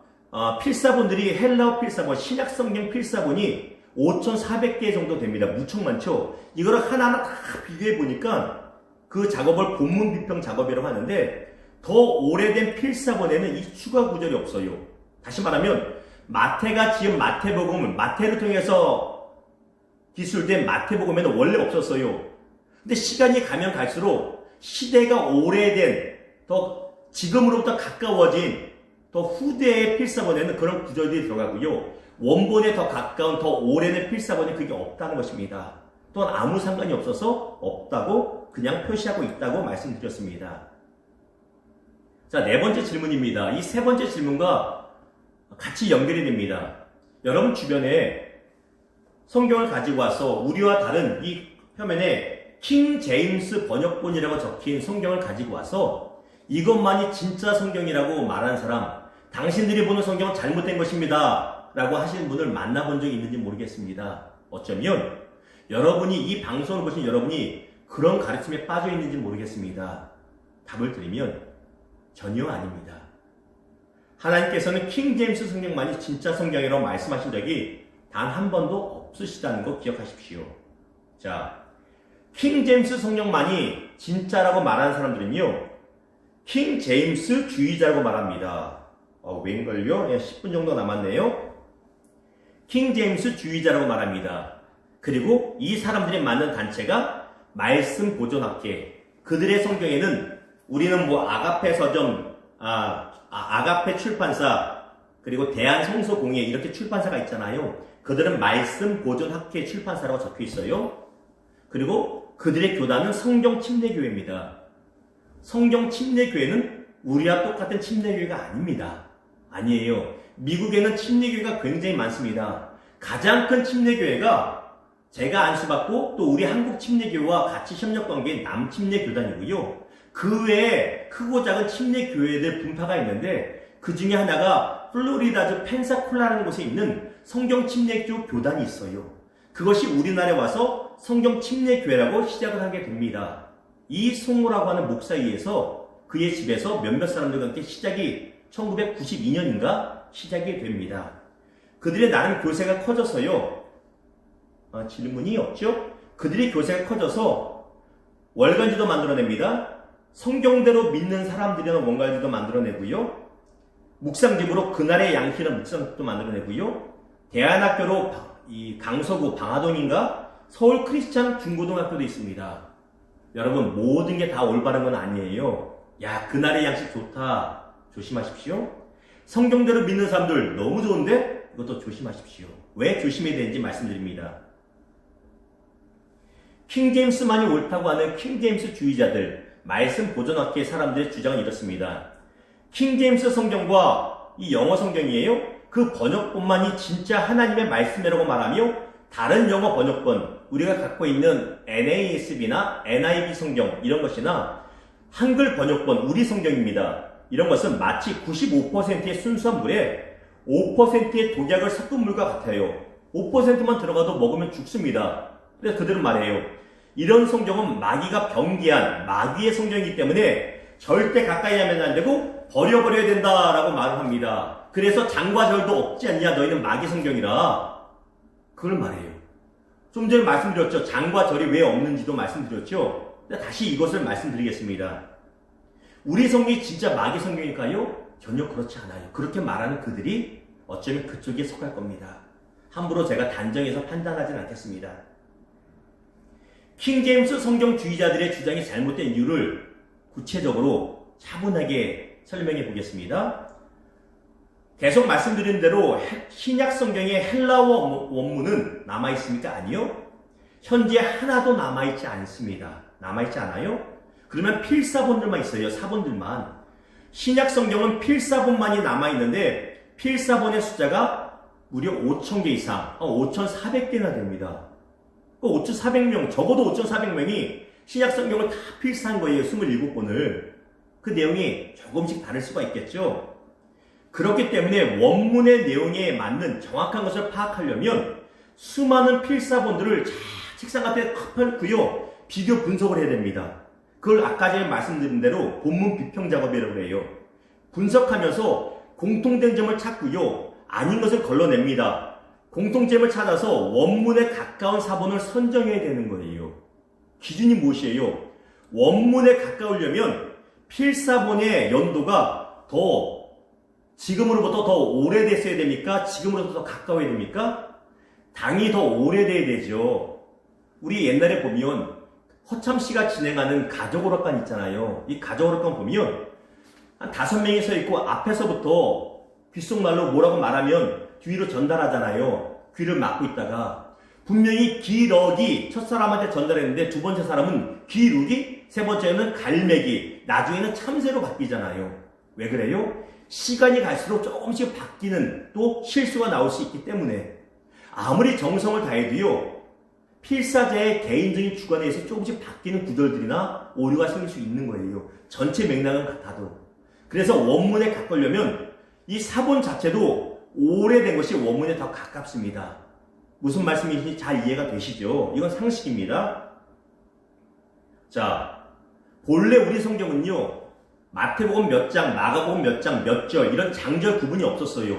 필사본들이 헬라어 필사본, 신약성경 필사본이 5,400개 정도 됩니다. 무척 많죠? 이거를 하나하나 다 비교해 보니까 그 작업을 본문 비평 작업이라고 하는데 더 오래된 필사본에는 이 추가 구절이 없어요. 다시 말하면 마태가 지은 마태복음은 마태를 통해서 기술된 마태복음에는 원래 없었어요. 근데 시간이 가면 갈수록 시대가 오래된 더 지금으로부터 가까워진 더 후대의 필사본에는 그런 구절들이 들어가고요. 원본에 더 가까운 더 오래된 필사본에 그게 없다는 것입니다. 또한 아무 상관이 없어서 없다고 그냥 표시하고 있다고 말씀드렸습니다. 자, 네 번째 질문입니다. 이 세 번째 질문과 같이 연결이 됩니다. 여러분 주변에 성경을 가지고 와서 우리와 다른 이 표면에 킹 제임스 번역본이라고 적힌 성경을 가지고 와서 이것만이 진짜 성경이라고 말하는 사람, 당신들이 보는 성경은 잘못된 것입니다 라고 하시는 분을 만나본 적이 있는지 모르겠습니다. 어쩌면 여러분이 이 방송을 보신 여러분이 그런 가르침에 빠져 있는지 모르겠습니다. 답을 드리면 전혀 아닙니다. 하나님께서는 킹 제임스 성경만이 진짜 성경이라고 말씀하신 적이 단 한 번도 없으시다는 거 기억하십시오. 자, 킹 제임스 성경만이 진짜라고 말하는 사람들은요, 킹 제임스 주의자라고 말합니다. 웬걸요? 10분 정도 남았네요. 킹 제임스 주의자라고 말합니다. 그리고 이 사람들이 만든 단체가 말씀 보존학회. 그들의 성경에는 우리는 아가페 서점, 아가페 출판사, 그리고 대한성서공예 이렇게 출판사가 있잖아요. 그들은 말씀 보존학회 출판사라고 적혀 있어요. 그리고 그들의 교단은 성경 침례교회입니다. 성경 침례교회는 우리와 똑같은 침례교회가 아닙니다. 아니에요. 미국에는 침례교회가 굉장히 많습니다. 가장 큰 침례교회가 제가 안수받고 또 우리 한국 침례교회와 같이 협력관계인 남침례교단이고요. 그 외에 크고 작은 침례교회들 분파가 있는데 그 중에 하나가 플로리다주 펜사콜라라는 곳에 있는 성경 침례교 교단이 있어요. 그것이 우리나라에 와서 성경 침례교회라고 시작을 하게 됩니다. 이 송호라고 하는 목사에 의해서 그의 집에서 몇몇 사람들과 함께 시작이 1992년인가 시작이 됩니다. 그들의 나름 교세가 커졌어요. 질문이 없죠? 그들이 교세가 커져서 월간지도 만들어냅니다. 성경대로 믿는 사람들이나 원간지도 만들어내고요. 묵상집으로 그날의 양식이나 묵상집도 만들어내고요. 대안학교로 이 강서구 방화동인가 서울 크리스찬 중고등학교도 있습니다. 여러분 모든 게 다 올바른 건 아니에요. 야, 그날의 양식 좋다. 조심하십시오. 성경대로 믿는 사람들 너무 좋은데 이것도 조심하십시오. 왜 조심해야 되는지 말씀드립니다. 킹제임스만이 옳다고 하는 킹제임스 주의자들, 말씀 보존학계 사람들의 주장은 이렇습니다. 킹제임스 성경과 이 영어 성경이에요. 그 번역본만이 진짜 하나님의 말씀이라고 말하며 다른 영어 번역본, 우리가 갖고 있는 NASB나 NIV 성경 이런 것이나 한글 번역본, 우리 성경입니다. 이런 것은 마치 95%의 순수한 물에 5%의 독약을 섞은 물과 같아요. 5%만 들어가도 먹으면 죽습니다. 그래서 그들은 말해요. 이런 성경은 마귀가 병기한 마귀의 성경이기 때문에 절대 가까이 하면 안 되고 버려버려야 된다라고 말을 합니다. 그래서 장과 절도 없지 않냐, 너희는 마귀 성경이라. 그걸 말해요. 좀 전에 말씀드렸죠. 장과 절이 왜 없는지도 말씀드렸죠. 다시 이것을 말씀드리겠습니다. 우리 성경이 진짜 마귀 성경일까요? 전혀 그렇지 않아요. 그렇게 말하는 그들이 어쩌면 그쪽에 속할 겁니다. 함부로 제가 단정해서 판단하진 않겠습니다. 킹제임스 성경주의자들의 주장이 잘못된 이유를 구체적으로 차분하게 설명해 보겠습니다. 계속 말씀드린 대로 신약 성경의 헬라어 원문은 남아있습니까? 아니요. 현재 하나도 남아있지 않습니다. 남아있지 않아요? 그러면 필사본들만 있어요. 사본들만. 신약 성경은 필사본만이 남아있는데 필사본의 숫자가 무려 5,000개 이상, 5,400개나 됩니다. 5,400명, 적어도 5,400명이 신약 성경을 다 필사한 거예요. 27권을. 그 내용이 조금씩 다를 수가 있겠죠. 그렇기 때문에 원문의 내용에 맞는 정확한 것을 파악하려면 수많은 필사본들을 책상 앞에 펼고요. 비교 분석을 해야 됩니다. 그걸 아까 전에 말씀드린 대로 본문 비평 작업이라고 해요. 분석하면서 공통된 점을 찾고요. 아닌 것을 걸러냅니다. 공통점을 찾아서 원문에 가까운 사본을 선정해야 되는 거예요. 기준이 무엇이에요? 원문에 가까우려면 필사본의 연도가 지금으로부터 더 오래됐어야 됩니까? 지금으로부터 더 가까워야 됩니까? 당연히 더 오래돼야 되죠. 우리 옛날에 보면 허참씨가 진행하는 가족오락관 있잖아요. 이 가족오락관 보면 한 5명이 서 있고 앞에서부터 귓속말로 뭐라고 말하면 뒤로 전달하잖아요. 귀를 막고 있다가 분명히 기러기 첫사람한테 전달했는데 두 번째 사람은 기룩이, 세 번째는 갈매기, 나중에는 참새로 바뀌잖아요. 왜 그래요? 시간이 갈수록 조금씩 바뀌는 또 실수가 나올 수 있기 때문에 아무리 정성을 다해도요. 필사자의 개인적인 주관에 의해서 조금씩 바뀌는 구절들이나 오류가 생길 수 있는 거예요. 전체 맥락은 같아도. 그래서 원문에 가까우려면 이 사본 자체도 오래된 것이 원문에 더 가깝습니다. 무슨 말씀인지 잘 이해가 되시죠? 이건 상식입니다. 자, 본래 우리 성경은요. 마태복음 몇 장, 마가복음 몇 장, 몇 절 이런 장절 구분이 없었어요.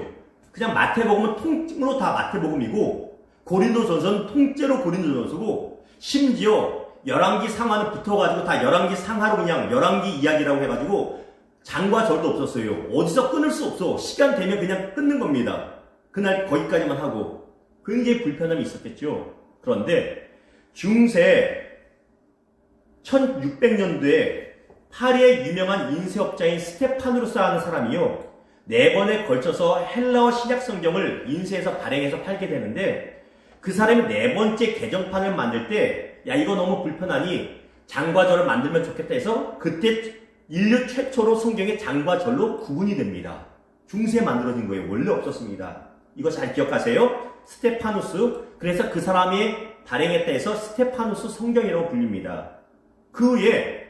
그냥 마태복음은 통으로 다 마태복음이고 고린도전서는 통째로 고린도전서고 심지어 열왕기 상하는 붙어가지고 다 열왕기 상하로 그냥 열왕기 이야기라고 해가지고 장과 절도 없었어요. 어디서 끊을 수 없어. 시간 되면 그냥 끊는 겁니다. 그날 거기까지만 하고 굉장히 불편함이 있었겠죠. 그런데 중세 1600년도에 파리의 유명한 인쇄업자인 스테파누스라는 사람이요. 4번에 걸쳐서 헬라어 신약 성경을 인쇄해서 발행해서 팔게 되는데 그 사람이 4번째 개정판을 만들 때 야 이거 너무 불편하니 장과 절을 만들면 좋겠다 해서 그때 인류 최초로 성경의 장과 절로 구분이 됩니다. 중세에 만들어진 거예요. 원래 없었습니다. 이거 잘 기억하세요. 스테파누스. 그래서 그 사람이 발행했다 해서 스테파누스 성경이라고 불립니다. 그 후에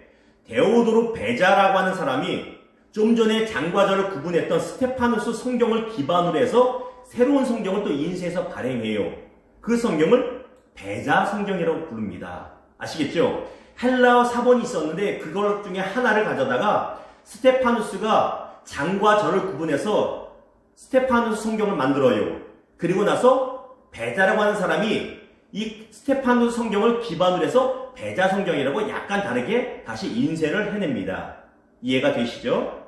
데오도르 베자라고 하는 사람이 좀 전에 장과 절을 구분했던 스테파누스 성경을 기반으로 해서 새로운 성경을 또 인쇄해서 발행해요. 그 성경을 베자 성경이라고 부릅니다. 아시겠죠? 헬라어 사본이 있었는데 그것 중에 하나를 가져다가 스테파누스가 장과 절을 구분해서 스테파누스 성경을 만들어요. 그리고 나서 베자라고 하는 사람이 이 스테파누스 성경을 기반으로 해서 배자 성경이라고 약간 다르게 다시 인쇄를 해냅니다. 이해가 되시죠?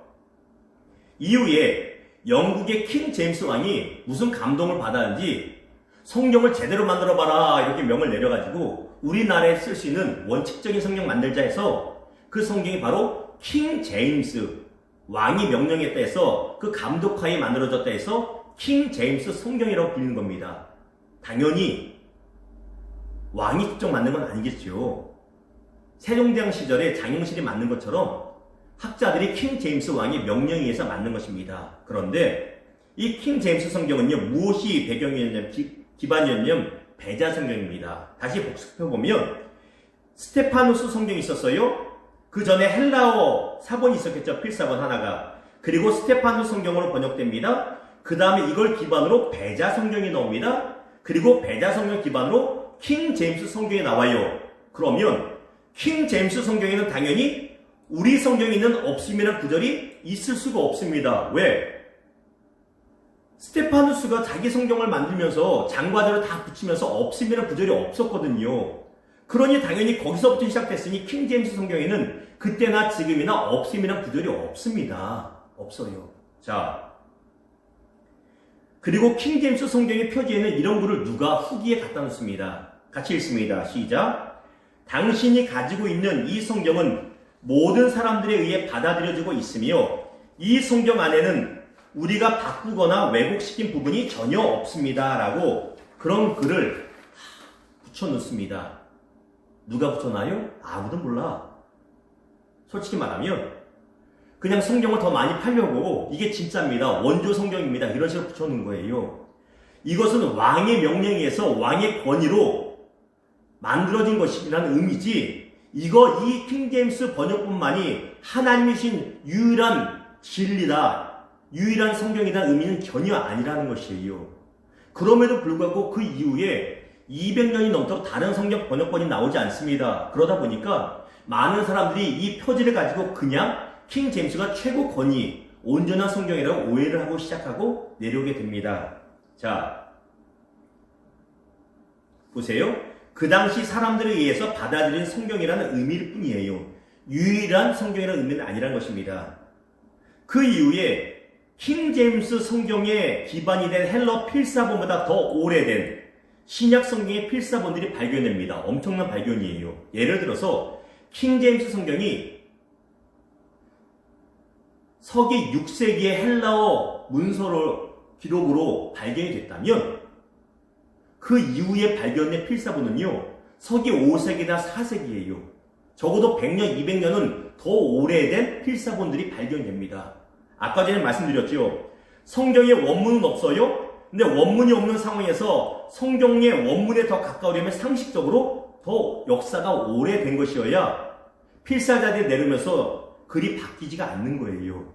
이후에 영국의 킹 제임스 왕이 무슨 감동을 받았는지 성경을 제대로 만들어봐라 이렇게 명을 내려가지고 우리나라에 쓸 수 있는 원칙적인 성경 만들자 해서 그 성경이 바로 킹 제임스 왕이 명령했다 해서 그 감독하에 만들어졌다 해서 킹 제임스 성경이라고 불리는 겁니다. 당연히 왕이 직접 만든 건 아니겠죠. 세종대왕 시절에 장영실이 만든 것처럼 학자들이 킹 제임스 왕의 명령에 의해서 만든 것입니다. 그런데 이 킹 제임스 성경은요, 무엇이 배경이었냐면, 기반이었냐면 배자 성경입니다. 다시 복습해보면 스테파누스 성경이 있었어요. 그 전에 헬라어 사본이 있었겠죠. 필사본 하나가. 그리고 스테파누스 성경으로 번역됩니다. 그 다음에 이걸 기반으로 배자 성경이 나옵니다. 그리고 배자 성경 기반으로 킹 제임스 성경이 나와요. 그러면 킹 제임스 성경에는 당연히 우리 성경에 있는 없음이라는 구절이 있을 수가 없습니다. 왜? 스테파누스가 자기 성경을 만들면서 장과자를 다 붙이면서 없음이라는 구절이 없었거든요. 그러니 당연히 거기서부터 시작됐으니 킹 제임스 성경에는 그때나 지금이나 없음이라는 구절이 없습니다. 없어요. 자, 그리고 킹 제임스 성경의 표지에는 이런 글을 누가 후기에 갖다 놓습니다. 같이 읽습니다. 시작. 당신이 가지고 있는 이 성경은 모든 사람들에 의해 받아들여지고 있으며 이 성경 안에는 우리가 바꾸거나 왜곡시킨 부분이 전혀 없습니다. 라고 그런 글을 붙여놓습니다. 누가 붙여놔요? 아무도 몰라. 솔직히 말하면 그냥 성경을 더 많이 팔려고 이게 진짜입니다. 원조 성경입니다. 이런 식으로 붙여놓은 거예요. 이것은 왕의 명령에 의해서 왕의 권위로 만들어진 것이라는 의미지 이거 이 킹제임스 번역본만이 하나님이 주신 유일한 진리다, 유일한 성경이라는 의미는 전혀 아니라는 것이에요. 그럼에도 불구하고 그 이후에 200년이 넘도록 다른 성경 번역본이 나오지 않습니다. 그러다 보니까 많은 사람들이 이 표지를 가지고 그냥 킹 제임스가 최고 권위, 온전한 성경이라고 오해를 하고 시작하고 내려오게 됩니다. 자, 보세요. 그 당시 사람들에 의해서 받아들인 성경이라는 의미일 뿐이에요. 유일한 성경이라는 의미는 아니라는 것입니다. 그 이후에 킹 제임스 성경의 기반이 된 헬러 필사본보다 더 오래된 신약 성경의 필사본들이 발견됩니다. 엄청난 발견이에요. 예를 들어서 킹 제임스 성경이 서기 6세기의 헬라어 문서로 기록으로 발견이 됐다면 그 이후에 발견된 필사본은요, 서기 5세기나 4세기예요. 적어도 100년, 200년은 더 오래된 필사본들이 발견됩니다. 아까 전에 말씀드렸죠. 성경에 원문은 없어요. 근데 원문이 없는 상황에서 성경의 원문에 더 가까우려면 상식적으로 더 역사가 오래된 것이어야 필사자들이 내리면서 글이 바뀌지가 않는 거예요.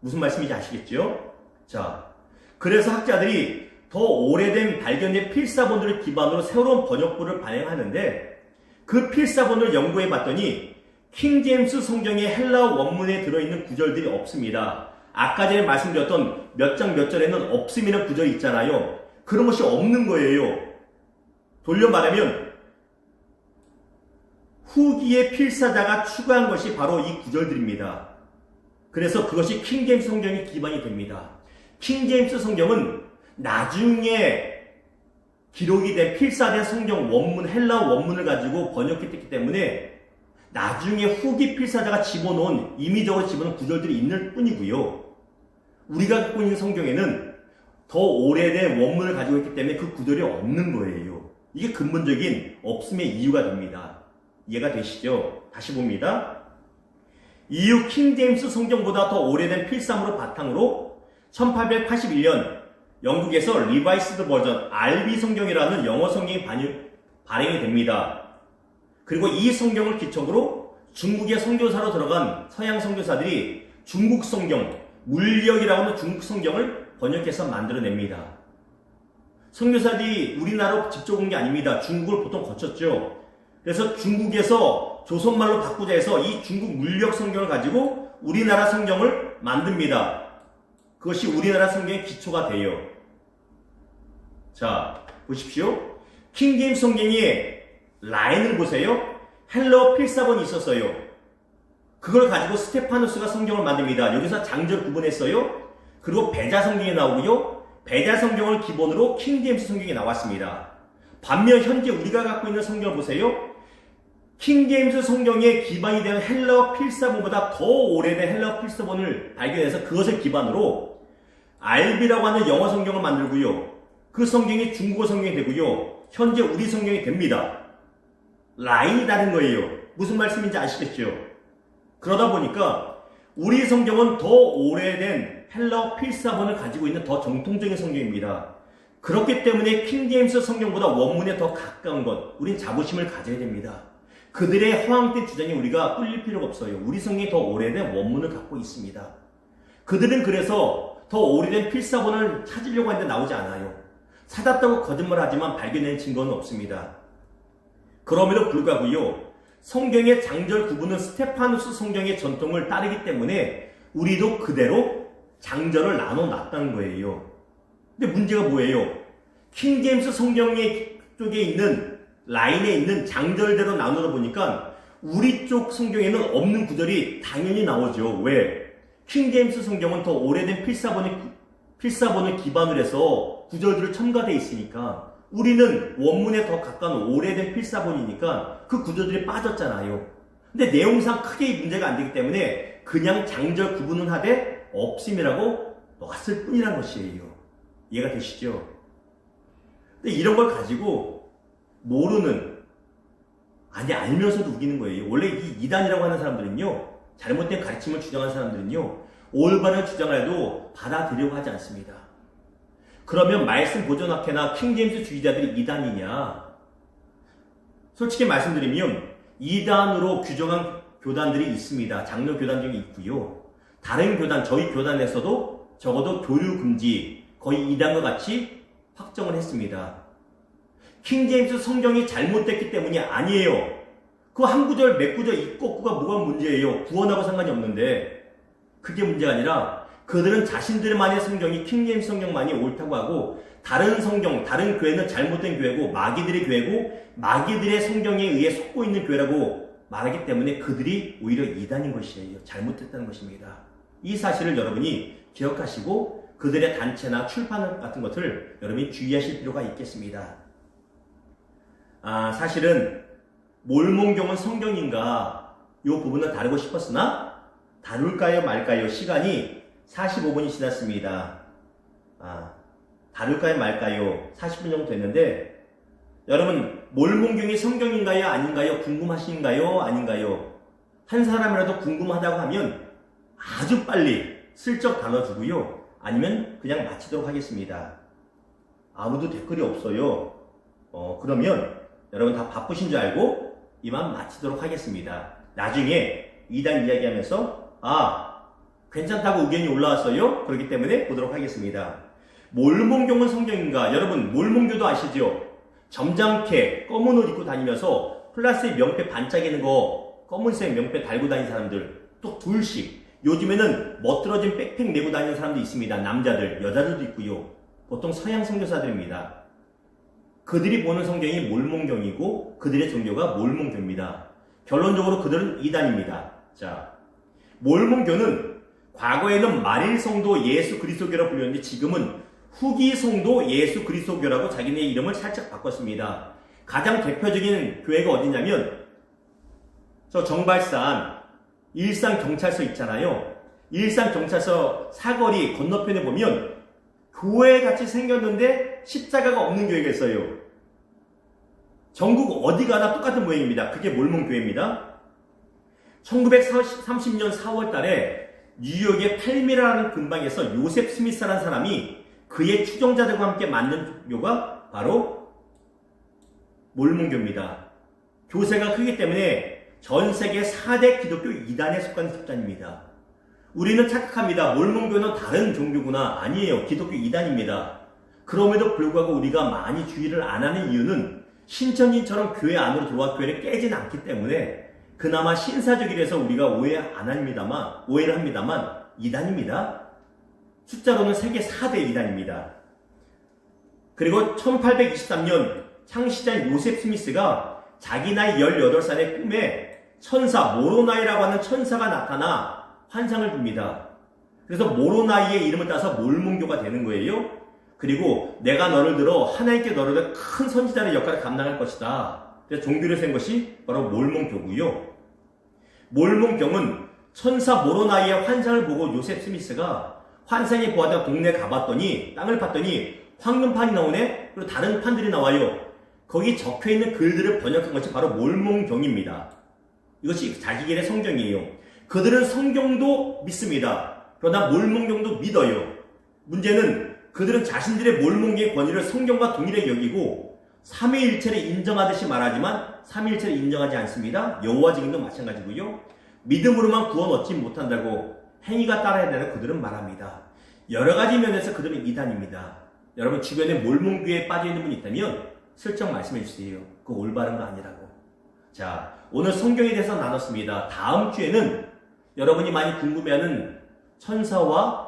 무슨 말씀인지 아시겠죠? 자, 그래서 학자들이 더 오래된 발견된 필사본들을 기반으로 새로운 번역본을 발행하는데 그 필사본을 연구해 봤더니 킹 제임스 성경의 헬라어 원문에 들어있는 구절들이 없습니다. 아까 전에 말씀드렸던 몇 장 몇 절에는 없음이라는 구절이 있잖아요. 그런 것이 없는 거예요. 돌려 말하면 후기의 필사자가 추가한 것이 바로 이 구절들입니다. 그래서 그것이 킹 제임스 성경의 기반이 됩니다. 킹 제임스 성경은 나중에 기록이 된 필사된 성경 원문, 헬라어 원문을 가지고 번역했기 때문에 나중에 후기 필사자가 집어넣은, 임의적으로 집어넣은 구절들이 있는 뿐이고요. 우리가 갖고 있는 성경에는 더 오래된 원문을 가지고 있기 때문에 그 구절이 없는 거예요. 이게 근본적인 없음의 이유가 됩니다. 이해가 되시죠? 다시 봅니다. 이후 킹 제임스 성경보다 더 오래된 필사물을 바탕으로 1881년 영국에서 리바이스드 버전 RB 성경이라는 영어 성경이 발행이 됩니다. 그리고 이 성경을 기초로 중국의 선교사로 들어간 서양 선교사들이 중국 성경, 물력이라고 하는 중국 성경을 번역해서 만들어냅니다. 선교사들이 우리나라로 직접 온 게 아닙니다. 중국을 보통 거쳤죠. 그래서 중국에서 조선말로 바꾸자 해서 이 중국 물력 성경을 가지고 우리나라 성경을 만듭니다. 그것이 우리나라 성경의 기초가 돼요. 자, 보십시오. 킹제임스 성경에 라인을 보세요. 헬러 필사본이 있었어요. 그걸 가지고 스테파누스가 성경을 만듭니다. 여기서 장절 구분했어요. 그리고 배자 성경이 나오고요. 배자 성경을 기본으로 킹제임스 성경이 나왔습니다. 반면 현재 우리가 갖고 있는 성경을 보세요. 킹제임스 성경의 기반이 되는 헬러 필사본보다 더 오래된 헬러 필사본을 발견해서 그것을 기반으로 RB라고 하는 영어 성경을 만들고요. 그 성경이 중국어 성경이 되고요. 현재 우리 성경이 됩니다. 라인이 다른 거예요. 무슨 말씀인지 아시겠죠? 그러다 보니까 우리 성경은 더 오래된 헬러 필사본을 가지고 있는 더 정통적인 성경입니다. 그렇기 때문에 킹제임스 성경보다 원문에 더 가까운 것, 우린 자부심을 가져야 됩니다. 그들의 허황된 주장에 우리가 꿀릴 필요가 없어요. 우리 성경이 더 오래된 원문을 갖고 있습니다. 그들은 그래서 더 오래된 필사본을 찾으려고 하는데 나오지 않아요. 찾았다고 거짓말하지만 발견된 증거는 없습니다. 그럼에도 불구하고요. 성경의 장절 구분은 스테파누스 성경의 전통을 따르기 때문에 우리도 그대로 장절을 나눠놨다는 거예요. 근데 문제가 뭐예요? 킹제임스 성경의 쪽에 있는 라인에 있는 장절대로 나누다 보니까 우리 쪽 성경에는 없는 구절이 당연히 나오죠. 왜? 킹제임스 성경은 더 오래된 필사본을 기반으로 해서 구절들을 첨가되어 있으니까 우리는 원문에 더 가까운 오래된 필사본이니까 그 구절들이 빠졌잖아요. 근데 내용상 크게 문제가 안 되기 때문에 그냥 장절 구분은 하되 없음이라고 놨을 뿐이란 것이에요. 이해가 되시죠? 근데 이런 걸 가지고 모르는, 아니 알면서도 우기는 거예요. 원래 이 이단이라고 하는 사람들은요, 잘못된 가르침을 주장하는 사람들은요, 올바른 주장을 받아들이려고 하지 않습니다. 그러면 말씀 보존학회나 킹제임스 주의자들이 이단이냐? 솔직히 말씀드리면 이단으로 규정한 교단들이 있습니다. 장로 교단 중에 있고요. 다른 교단, 저희 교단에서도 적어도 교류 금지, 거의 이단과 같이 확정을 했습니다. 킹제임스 성경이 잘못됐기 때문이 아니에요. 그 한 구절, 몇 구절 있고 없고가 뭐가 문제예요. 구원하고 상관이 없는데 그게 문제가 아니라 그들은 자신들만의 성경이 킹제임스 성경만이 옳다고 하고 다른 성경, 다른 교회는 잘못된 교회고 마귀들의 교회고 마귀들의 성경에 의해 속고 있는 교회라고 말하기 때문에 그들이 오히려 이단인 것이에요. 잘못했다는 것입니다. 이 사실을 여러분이 기억하시고 그들의 단체나 출판 같은 것을 여러분이 주의하실 필요가 있겠습니다. 사실은 몰몬경은 성경인가 이 부분을 다루고 싶었으나 다룰까요 말까요? 시간이 45분이 지났습니다. 다룰까요 말까요? 40분 정도 됐는데 여러분 몰몬경이 성경인가요 아닌가요? 궁금하신가요 아닌가요? 한 사람이라도 궁금하다고 하면 아주 빨리 슬쩍 달아주고요. 아니면 그냥 마치도록 하겠습니다. 아무도 댓글이 없어요. 그러면 여러분 다 바쁘신 줄 알고 이만 마치도록 하겠습니다. 나중에 이단 이야기하면서 괜찮다고 의견이 올라왔어요. 그렇기 때문에 보도록 하겠습니다. 몰몬경은 성경인가? 여러분 몰몬교도 아시죠? 점잖게 검은 옷 입고 다니면서 플라스틱 명패 반짝이는 거 검은색 명패 달고 다니는 사람들 또 둘씩 요즘에는 멋들어진 백팩 메고 다니는 사람도 있습니다. 남자들, 여자들도 있고요. 보통 서양 선교사들입니다. 그들이 보는 성경이 몰몬경이고 그들의 종교가 몰몬교입니다. 결론적으로 그들은 이단입니다. 자, 몰몬교는 과거에는 마릴 성도 예수 그리스도교라고 불렸는데 지금은 후기 성도 예수 그리스도교라고 자기네 이름을 살짝 바꿨습니다. 가장 대표적인 교회가 어디냐면 저 정발산 일산경찰서 있잖아요. 일산경찰서 사거리 건너편에 보면 교회같이 생겼는데 십자가가 없는 교회가 있어요. 전국 어디 가나 똑같은 모양입니다. 그게 몰몬교회입니다. 1930년 4월 달에 뉴욕의 팔미라라는 근방에서 요셉 스미스라는 사람이 그의 추종자들과 함께 만든 교가 바로 몰몬교입니다. 교세가 크기 때문에 전 세계 4대 기독교 이단에 속한 집단입니다. 우리는 착각합니다. 몰몬교는 다른 종교구나. 아니에요. 기독교 이단입니다. 그럼에도 불구하고 우리가 많이 주의를 안 하는 이유는 신천지처럼 교회 안으로 들어와 교회를 깨진 않기 때문에 그나마 신사적이라서 우리가 오해를 합니다만 이단입니다. 숫자로는 세계 4대 이단입니다. 그리고 1823년 창시자인 요셉 스미스가 자기 나이 18살의 꿈에 천사 모로나이라고 하는 천사가 나타나 환상을 줍니다. 그래서 모로나이의 이름을 따서 몰몬교가 되는 거예요. 그리고 내가 너를 들어 하나님께 너를 큰 선지자의 역할을 감당할 것이다. 그래서 종교를 세운 것이 바로 몰몬교고요. 몰몬교는 천사 모로나이의 환상을 보고 요셉 스미스가 환상에 보았던 동네 가봤더니 땅을 팠더니 황금판이 나오네? 그리고 다른 판들이 나와요. 거기 적혀있는 글들을 번역한 것이 바로 몰몬경입니다. 이것이 자기들의 성경이에요. 그들은 성경도 믿습니다. 그러나 몰몬경도 믿어요. 문제는 그들은 자신들의 몰몬경의 권위를 성경과 동일하게 여기고 삼위일체를 인정하듯이 말하지만 삼위일체를 인정하지 않습니다. 여호와 증인도 마찬가지고요. 믿음으로만 구원 얻지 못한다고 행위가 따라야 된다고 그들은 말합니다. 여러 가지 면에서 그들은 이단입니다. 여러분 주변에 몰몬교에 빠져있는 분이 있다면 슬쩍 말씀해 주세요. 그거 올바른 거 아니라고. 자, 오늘 성경에 대해서 나눴습니다. 다음 주에는 여러분이 많이 궁금해하는 천사와